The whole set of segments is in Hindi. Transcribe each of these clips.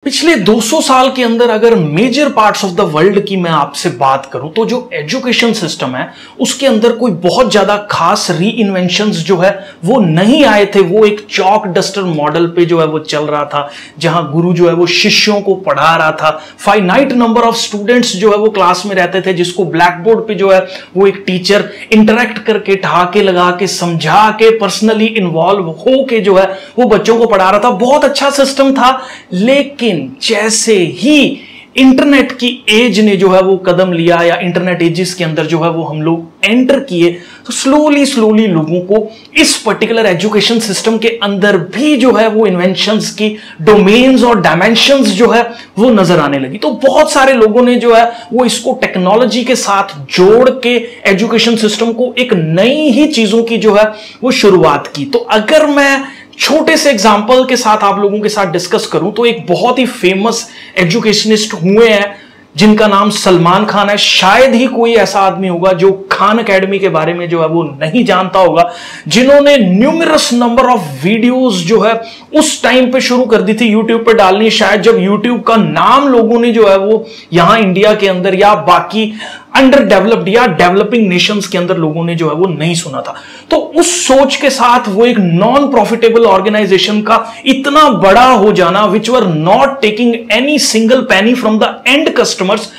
पिछले 200 साल के अंदर अगर major parts of the world की मैं आपसे बात करूं तो जो एजुकेशन सिस्टम है उसके अंदर कोई बहुत ज्यादा खास री इन्वेंशंस जो है वो नहीं आए थे। वो एक चॉक डस्टर मॉडल पे जो है वो चल रहा था, जहां गुरु जो है वो शिष्यों को पढ़ा रहा था। फाइनाइट नंबर ऑफ स्टूडेंट्स जो है वो क्लास में रहते थे, जिसको ब्लैक बोर्ड पे जो है वो एक टीचर इंटरेक्ट करके ठहाके लगा के समझा के पर्सनली इन्वॉल्व हो के जो है वो बच्चों को पढ़ा रहा था। बहुत अच्छा सिस्टम था। लेकिन जैसे ही इंटरनेट की एज ने जो है वो कदम लिया या इंटरनेट एजेस के अंदर जो है वो हम लोग एंटर किए, तो स्लोली लोगों को इस पर्टिकुलर एजुकेशन सिस्टम के अंदर भी जो है वो इन्वेंशंस की डोमेन्स और डायमेंशंस जो है वो नजर आने लगी। तो बहुत सारे लोगों ने जो है वो इसको टेक्नोलॉजी के साथ जोड़ के एजुकेशन सिस्टम को एक नई ही चीजों की जो है वो शुरुआत की। तो अगर मैं छोटे से एग्जाम्पल के साथ आप लोगों के साथ डिस्कस करूं तो एक बहुत ही फेमस एजुकेशनिस्ट हुए हैं जिनका नाम सलमान खान है। शायद ही कोई ऐसा आदमी होगा जो खान एकेडमी के बारे में जो है वो नहीं जानता होगा, जिन्होंने न्यूमरस नंबर ऑफ वीडियोस जो है उस टाइम पे शुरू कर दी थी यूट्यूब पे डालनी, शायद जब यूट्यूब का नाम लोगों ने जो है वो यहां इंडिया के अंदर या बाकी अंडर डेवलप्ड या डेवलपिंग नेशंस के अंदर लोगों ने जो है वो नहीं सुना था। तो उस सोच के साथ वो एक नॉन प्रॉफिटेबल ऑर्गेनाइजेशन का इतना बड़ा हो जाना, which were not taking any single penny from the end customers,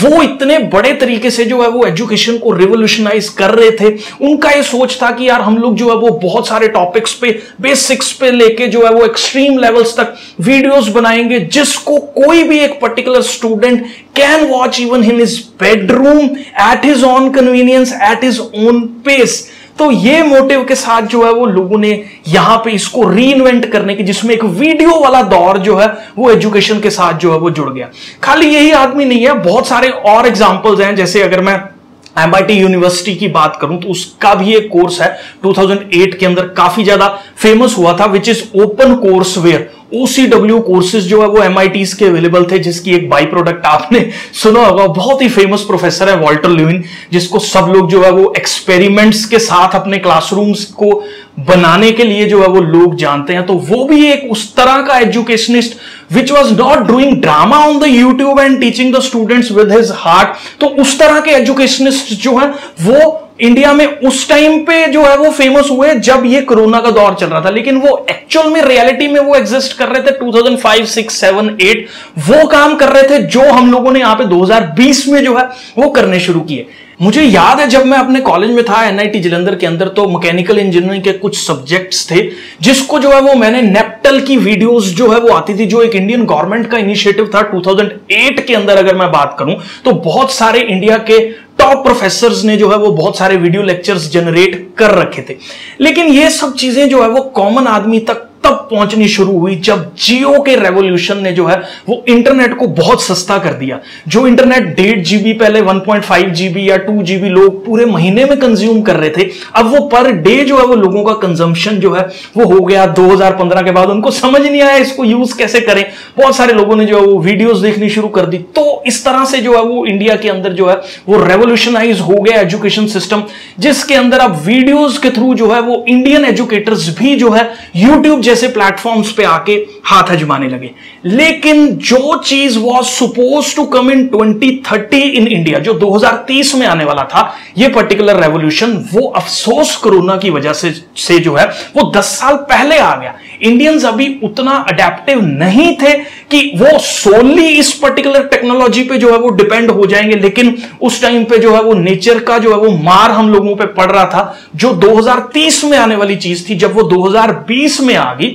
वो इतने बड़े तरीके से जो है वो एजुकेशन को रिवोल्यूशनाइज कर रहे थे। उनका ये सोच था कि यार हम लोग जो है वो बहुत सारे टॉपिक्स पे, बेसिक्स पे लेके जो है वो एक्सट्रीम लेवल्स तक वीडियोस बनाएंगे, जिसको कोई भी एक particular student can watch even in his bedroom at his own convenience, at his own pace. तो ये मोटिव के साथ जो है वो लोगों ने यहां पे इसको रीइन्वेंट करने की, जिसमें एक वीडियो वाला दौर जो है वो एजुकेशन के साथ जो है वो जुड़ गया। खाली यही आदमी नहीं है, बहुत सारे और एग्जांपल्स हैं। जैसे अगर मैं MIT यूनिवर्सिटी की बात करूं तो उसका भी एक कोर्स है 2008 के अंदर काफी ज्यादा फेमस हुआ था, which is open courseware. OCW courses जो है वो MITs के अवेलेबल थे, जिसकी एक बाई प्रोडक्ट आपने सुना होगा। बहुत ही फेमस प्रोफेसर है वॉल्टर ल्यूइन, जिसको सब लोग जो है वो एक्सपेरिमेंट्स के साथ अपने क्लासरूम्स को बनाने के लिए जो है वो लोग जानते हैं। तो वो भी एक उस तरह का educationist which was not doing drama on the YouTube and teaching the students with his heart। तो उस तरह के एजुकेशनिस्ट जो है वो इंडिया में उस टाइम पे जो है वो फेमस हुए जब ये कोरोना का दौर चल रहा था, लेकिन वो एक्चुअल में रियलिटी में वो एग्जिस्ट कर रहे थे 2005, 6, 7, 8 वो काम कर रहे थे जो हम लोगों ने यहां पे 2020 में जो है वो करने शुरू किए। मुझे याद है जब मैं अपने कॉलेज में था NIT जलंधर के अंदर, तो मैकेनिकल इंजीनियरिंग के कुछ सब्जेक्ट्स थे जिसको जो है वो मैंने नेप्टल की वीडियोस जो है वो आती थी, जो एक इंडियन गवर्नमेंट का इनिशिएटिव था 2008 के अंदर। अगर मैं बात करूं तो बहुत सारे इंडिया के टॉप प्रोफेसर्स ने जो है वो बहुत सारे वीडियो लेक्चर्स जनरेट कर रखे थे। लेकिन ये सब चीजें जो है वो कॉमन आदमी तक तब पहुंचनी शुरू हुई जब जियो के रेवोल्यूशन ने जो है वो इंटरनेट को बहुत सस्ता कर दिया। जो इंटरनेट 1.5 GB पहले 1.5 GB या 2 GB लोग पूरे महीने में कंज्यूम कर रहे थे, अब वो पर डे जो है वो लोगों का कंजम्पशन जो है वो हो गया 2015 के बाद। उनको समझ नहीं आया इसको यूज कैसे करें। बहुत सारे लोगों ने जो है वो वीडियोस देखनी शुरू कर दी। तो इस तरह से जो है वो इंडिया के अंदर जो है वो रेवोल्यूशनाइज हो गया एजुकेशन सिस्टम, जिसके अंदर अब वीडियोस के थ्रू जो है वो इंडियन एजुकेटर्स भी जो है यूट्यूब जैसे प्लेटफॉर्म्स पे आके हाथ आजमाने लगे। लेकिन जो चीज was suppose to come in 2030 in India, जो 2030 में आने वाला था, ये पर्टिकुलर रेवोल्यूशन, वो अफसोस कोरोना की वजह से जो है वो 10 साल पहले आ गया। इंडियंस अभी उतना अडेप्टिव नहीं थे कि वो सोली इस पर्टिकुलर टेक्नोलॉजी पे जो है वो डिपेंड हो जाएंगे। लेकिन उस टाइम पे जो है वो नेचर का जो है वो मार हम लोगों पे पड़ रहा था, जो 2030 में आने वाली चीज थी। जब वो 2020 में आ गई,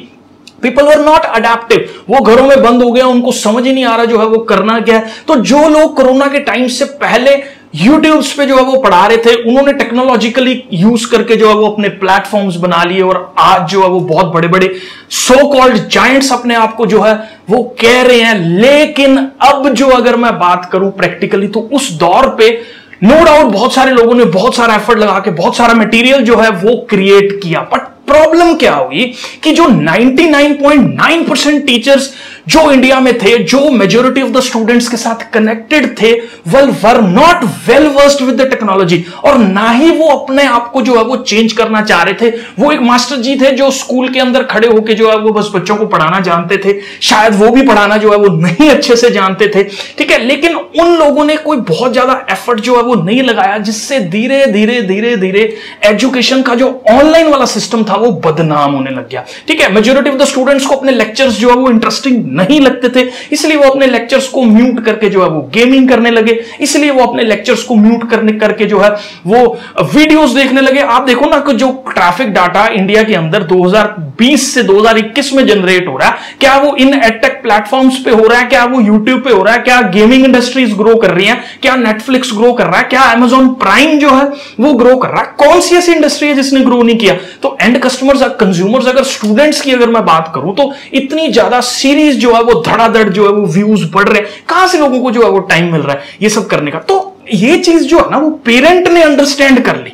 पीपल वर नॉट अडेप्टिव, वो घरों में बंद हो गया, उनको समझ ही नहीं आ रहा जो है वो करना क्या है। तो जो लोग कोरोना के टाइम से पहले यूट्यूब्स पे जो है वो पढ़ा रहे थे, उन्होंने टेक्नोलॉजिकली यूज करके जो है वो अपने प्लेटफॉर्म्स बना लिए, और आज जो है वो बहुत बड़े बड़े सो कॉल्ड जायंट्स अपने आप को जो है वो कह रहे हैं। लेकिन अब जो अगर मैं बात करूं प्रैक्टिकली, तो उस दौर पे नो डाउट बहुत सारे लोगों ने बहुत सारा एफर्ट लगा के बहुत सारा मटेरियल जो है वो क्रिएट किया। बट प्रॉब्लम क्या हुई कि जो 99.9% टीचर्स जो इंडिया में थे, जो मेजोरिटी ऑफ द स्टूडेंट्स के साथ कनेक्टेड थे, well were not well versed with the technology, और ना ही वो अपने आप को जो है वो चेंज करना चाह रहे थे। वो एक मास्टर जी थे जो स्कूल के अंदर खड़े होकर जो है वो बस बच्चों को पढ़ाना जानते थे, शायद वो भी पढ़ाना जो है वो नहीं अच्छे से जानते थे, ठीक है, लेकिन उन लोगों ने कोई बहुत ज्यादा एफर्ट जो है वो नहीं लगाया, जिससे धीरे धीरे धीरे धीरे एजुकेशन का जो ऑनलाइन वाला सिस्टम था वो बदनाम होने लग गया। ठीक है, मेजॉरिटी ऑफ द स्टूडेंट्स को अपने लेक्चर्स जो है वो इंटरेस्टिंग नहीं लगते थे, इसलिए वो अपने लेक्चर्स को म्यूट करके जो है वो गेमिंग करने लगे, इसलिए वो अपने लेक्चर्स को म्यूट करके जो है वो वीडियोस देखने लगे। आप देखो ना कि जो ट्रैफिक डाटा इंडिया के अंदर 2020 से 2021 में जनरेट हो रहा है, क्या वो इन एडटेक प्लेटफॉर्म्स पे हो रहा है, क्या वो यूट्यूब पे हो रहा है, क्या गेमिंग इंडस्ट्रीज ग्रो कर रही है, क्या नेटफ्लिक्स ग्रो कर रहा है, क्या अमेजॉन प्राइम जो है वो ग्रो कर रहा है? कौन सी ऐसी इंडस्ट्री है जिसने ग्रो नहीं किया? तो एंड कस्टमर्स, कंज्यूमर्स, अगर स्टूडेंट्स की अगर मैं बात करूं तो इतनी ज्यादा सीरीज जो है वो धड़ाधड़ जो है वो व्यूज बढ़ रहे हैं, कहां से लोगों को जो है वो टाइम मिल रहा है ये सब करने का? तो ये चीज जो है ना वो पेरेंट ने अंडरस्टैंड कर ली,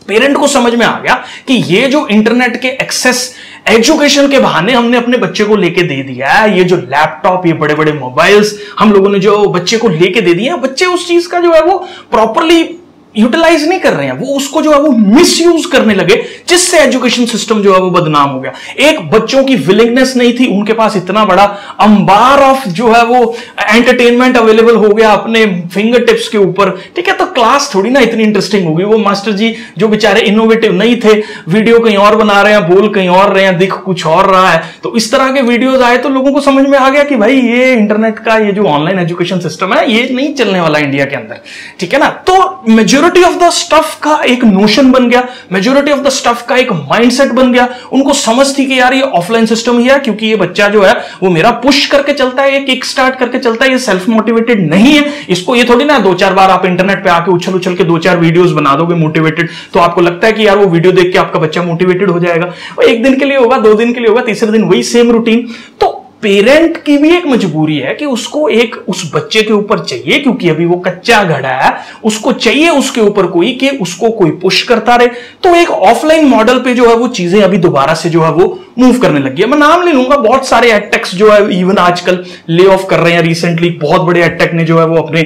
पेरेंट को समझ में आ गया कि ये जो इंटरनेट के एक्सेस एजुकेशन के बहाने हमने अपने बच्चे को लेके दे दिया है, ये जो लैपटॉप, ये बड़े बड़े मोबाइल्स हम लोगों ने जो बच्चे को लेके दे दिया, बच्चे उस चीज का जो है वो प्रॉपरली यूटिलाइज नहीं कर रहे हैं, वो उसको जो है वो मिस यूज करने लगे, जिससे एजुकेशन सिस्टम जो है वो बदनाम हो गया। एक बच्चों की विलिंगनेस नहीं थी, उनके पास इतना बड़ा अंबार ऑफ जो है वो एंटरटेनमेंट अवेलेबल हो गया अपने फिंगर टिप्स के ऊपर, ठीक है, तो क्लास थोड़ी ना इतनी इंटरेस्टिंग होगी। वो मास्टर जी जो बेचारे इनोवेटिव नहीं थे, वीडियो कहीं और बना रहे हैं, बोल कहीं और रहे हैं, दिख कुछ और रहा है, तो इस तरह के वीडियोज आए तो लोगों को समझ में आ गया कि भाई ये इंटरनेट का ये जो ऑनलाइन एजुकेशन सिस्टम है ये नहीं चलने वाला इंडिया के अंदर, ठीक है ना। तो मेजॉरिटी ऑफ द स्टफ का एक नोशन बन गया, मेजॉरिटी ऑफ द स्टफ का एक माइंडसेट बन गया, उनको समझ थी कि यार ये ऑफलाइन सिस्टम ही है, क्योंकि ये बच्चा जो है वो मेरा पुश करके चलता है, ये किक स्टार्ट करके चलता है, ये सेल्फ मोटिवेटेड नहीं है, इसको ये थोड़ी ना 2-4 बार आप इंटरनेट पे आके उछल उछल के 2-4 वीडियोस बना दोगे मोटिवेटेड, तो आपको लगता है कि यार वो वीडियो देख के आपका बच्चा मोटिवेटेड हो जाएगा। वो एक दिन के लिए होगा, 2 दिन के लिए होगा, तीसरे दिन वही सेम रूटीन। तो पेरेंट की भी एक मजबूरी है कि उसको एक उस बच्चे के ऊपर चाहिए, क्योंकि अभी वो कच्चा घड़ा है, उसको चाहिए उसके ऊपर कोई कि उसको कोई पुश करता रहे। तो एक ऑफलाइन मॉडल पे जो है वो चीजें अभी दोबारा से जो है वो मूव करने लगी है। मैं नाम ले लूंगा, बहुत सारे एडटेक्स जो है इवन आजकल ले ऑफ कर रहे हैं। रिसेंटली बहुत बड़े एडटेक ने जो है वो अपने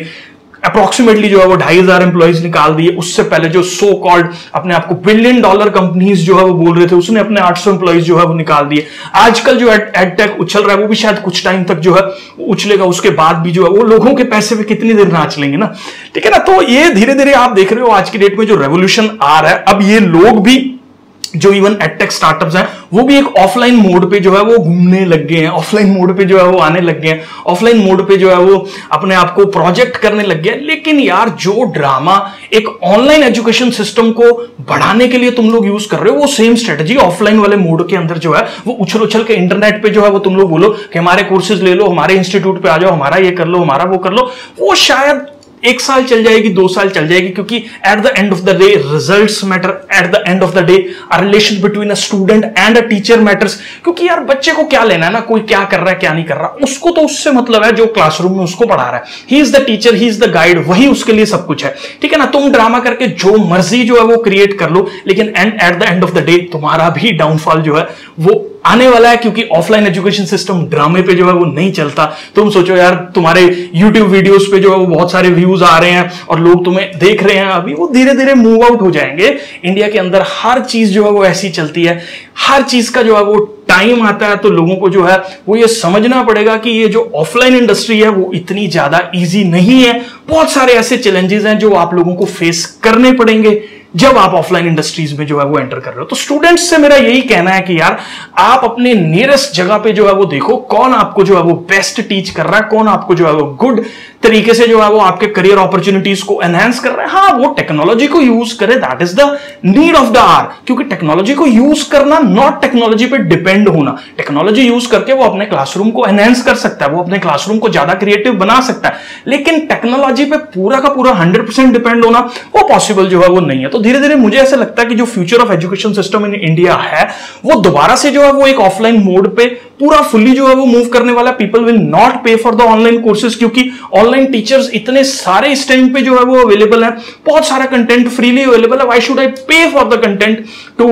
अप्रोक्सीमेटली जो है वो 2,500 एम्प्लॉइज निकाल दिए। उससे पहले जो सो कॉल्ड अपने आप को $1 बिलियन कंपनीज जो है वो बोल रहे थे, उसने अपने 800 एम्प्लॉइज जो है वो निकाल दिए। आजकल जो एडटेक उछल रहा है वो भी शायद कुछ टाइम तक जो है उछलेगा, उसके बाद भी जो है वो लोगों के पैसे पे कितनी देर नाच लेंगे ना, ठीक है ना। तो ये धीरे धीरे आप देख रहे हो आज की डेट में जो रेवोल्यूशन आ रहा है, अब ये लोग भी जो इवन एडटेक स्टार्टअप्स हैं वो भी एक ऑफलाइन मोड पे जो है वो घूमने लग गए हैं, ऑफलाइन मोड पे जो है वो आने लग गए हैं, ऑफलाइन मोड पे जो है वो अपने आप को प्रोजेक्ट करने लग गए। लेकिन यार जो ड्रामा एक ऑनलाइन एजुकेशन सिस्टम को बढ़ाने के लिए तुम लोग यूज कर रहे हो, वो सेम स्ट्रेटजी ऑफलाइन वाले मोड के अंदर जो है वो उछल उछल के इंटरनेट पे जो है वो तुम लोग बोलो कि हमारे कोर्सेज ले लो, हमारे इंस्टीट्यूट पे आ जाओ, हमारा ये कर लो, हमारा वो कर लो, वो शायद 1 साल चल जाएगी, 2 साल चल जाएगी, क्योंकि at the end of the day results matter, at the end of the day a relation between a student and a teacher matters. क्योंकि यार बच्चे को क्या लेना है ना, कोई क्या कर रहा है क्या नहीं कर रहा, उसको तो उससे मतलब है जो क्लासरूम में उसको पढ़ा रहा है, he is the teacher, he is the guide, वही उसके लिए सब कुछ है, ठीक है ना। तुम ड्रामा करके जो मर्जी जो है वो क्रिएट कर लो, लेकिन at the end of the day तुम्हारा भी डाउनफॉल जो है वो आने वाला है, क्योंकि ऑफलाइन एजुकेशन सिस्टम ड्रामे पे जो है वो नहीं चलता। तुम सोचो यार तुम्हारे YouTube वीडियोस पे जो है वो बहुत सारे व्यूज आ रहे हैं और लोग तुम्हें देख रहे हैं, अभी वो धीरे धीरे मूव आउट हो जाएंगे। इंडिया के अंदर हर चीज जो है वो ऐसी चलती है, हर चीज का जो है वो टाइम आता है, तो लोगों को जो है वो ये समझना पड़ेगा कि ये जो ऑफलाइन इंडस्ट्री है वो इतनी ज्यादा इजी नहीं है। बहुत सारे ऐसे चैलेंजेस हैं जो आप लोगों को फेस करने पड़ेंगे जब आप ऑफलाइन इंडस्ट्रीज में जो है वो एंटर कर रहे हो। तो स्टूडेंट्स से मेरा यही कहना है कि यार आप अपने नियरेस्ट जगह पे जो है वो देखो कौन आपको जो है वो बेस्ट टीच कर रहा है, कौन आपको जो है वो गुड तरीके से जो है वो आपके करियर अपॉर्चुनिटीज को एनहांस कर रहा है। हाँ, वो टेक्नोलॉजी को यूज करे, that is the need of the hour, क्योंकि टेक्नोलॉजी को यूज करना, नॉट टेक्नोलॉजी पे डिपेंड होना। टेक्नोलॉजी यूज करके वो अपने क्लासरूम को एनहांस कर सकता है, वो अपने क्लासरूम को ज्यादा क्रिएटिव बना सकता है, लेकिन टेक्नोलॉजी पे पूरा का पूरा 100% डिपेंड होना वो पॉसिबल जो है वो नहीं है। तो धीरे धीरे मुझे ऐसा लगता है कि जो future of education system in India है वो दोबारा से जो है वो एक ऑफलाइन मोड पे पूरा फुल्ली जो है वो मूव करने वाला। पीपल विल नॉट पे फॉर द ऑनलाइन कोर्सेज, क्योंकि ऑनलाइन टीचर्स इतने सारे इस टाइम पे जो है वो अवेलेबल है, बहुत सारा कंटेंट फ्रीली अवेलेबल है। Why should I pay for the content to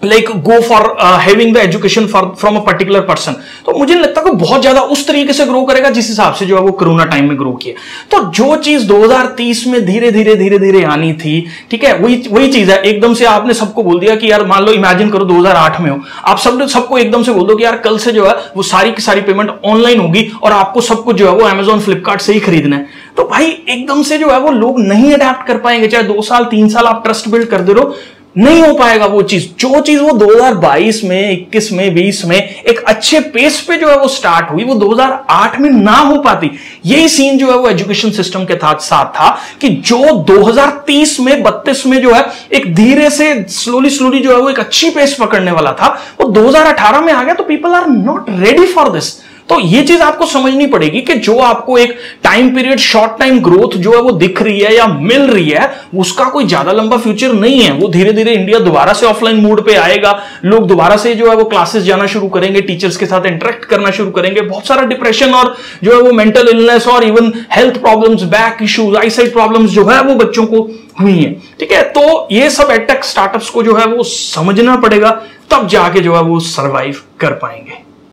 like go for having the education from a particular person. तो मुझे नहीं लगता कि बहुत ज्यादा उस तरीके से ग्रो करेगा जिस हिसाब से जो है वो कोरोना टाइम में ग्रो किया। तो जो चीज 2030 में धीरे धीरे आनी थी, ठीक है, वही चीज है। एकदम से आपने सबको बोल दिया कि यार मान लो इमेजिन करो 2008 में हो, आप सबको एकदम से बोल दो कि यार कल से जो है वो सारी की सारी पेमेंट ऑनलाइन होगी और आपको सब कुछ जो है वो अमेजॉन फ्लिपकार्ट से ही खरीदना है। तो भाई एकदम से जो है वो लोग नहीं अडेप्ट कर पाएंगे, चाहे 2 साल 3 साल आप ट्रस्ट बिल्ड कर दे रहो, नहीं हो पाएगा वो चीज। जो चीज वो 2022 में 21 में 20 में एक अच्छे पेस पे जो है वो स्टार्ट हुई, वो 2008 में ना हो पाती। यही सीन जो है वो एजुकेशन सिस्टम के साथ था कि जो 2030 में 32 में जो है एक धीरे से स्लोली जो है वो एक अच्छी पेस पकड़ने वाला था, वो 2018 में आ गया। तो people are not ready for this. तो ये चीज आपको समझनी पड़ेगी कि जो आपको एक time period short time growth जो है वो दिख रही है या मिल रही है, उसका कोई ज्यादा लंबा फ्यूचर नहीं है। वो धीरे धीरे इंडिया दोबारा से ऑफलाइन मोड पे आएगा, लोग दोबारा से जो है वो क्लासेस जाना शुरू करेंगे, टीचर्स के साथ इंटरेक्ट करना शुरू करेंगे। बहुत सारा डिप्रेशन और जो है वो मेंटल इलनेस और even health problems, back issues, eyesight problems जो है वो बच्चों को हुई है, ठीक है। तो ये सब एडटेक स्टार्टअप्स को जो है वो समझना पड़ेगा, तब जाके जो है वो सर्वाइव कर पाएंगे।